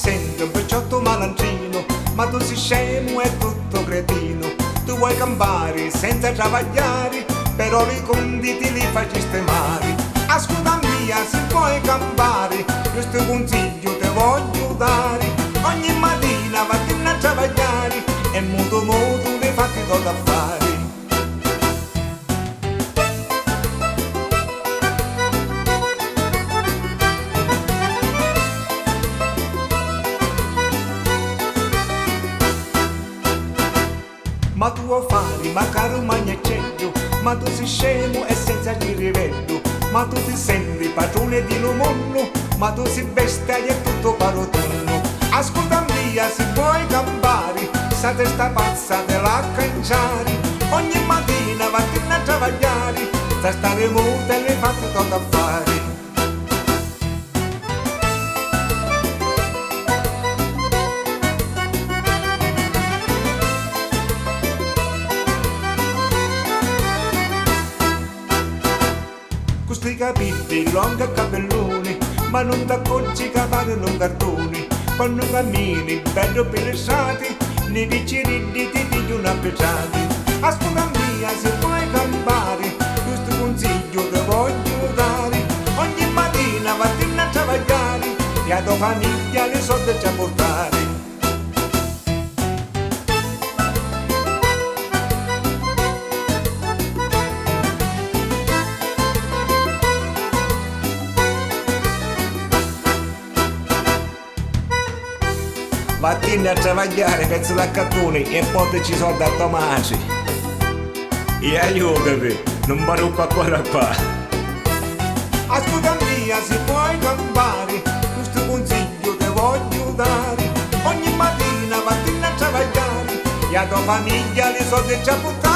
senti un picciotto malandrino, ma tu sei scemo e tutto cretino. Tu vuoi campare senza travagliare, però i conti ti li fai sistemare. Ascolta mia, se vuoi campare, questo consiglio ti voglio dare. Ogni mattina vattene a travagliare e muto ne fatti tutto affari. Ma tu vuoi fare, ma caro magnacello, ma tu sei scemo e senza rivello. Ma tu ti senti padrone di un mondo, ma tu sei bestia e tutto parotonno. Ascolta mia, se vuoi campare, sa testa pazza te la canciare. Ogni mattina vattene a travagliare, sta stare muta e le fatti tutto affari. Questi capelli lunghi e capelloni, ma non ti accorgi che parlano cartoni. Quando cammini bello pelesati, nei piccini ti pigliano appesati. Ascolta mia, se vuoi campare, questo consiglio ti voglio dare. Ogni mattina vattene a travagliare, e a tua famiglia le soldi già portare. Vattene a travagliare, pezzo da cartone e portaci soldi a Tomasi. E aiutami, non barucco ancora qua. Ascolta mia, se vuoi campare, questo consiglio ti voglio dare. Ogni mattina vattene a travagliare, e a tua famiglia le soldi già portare.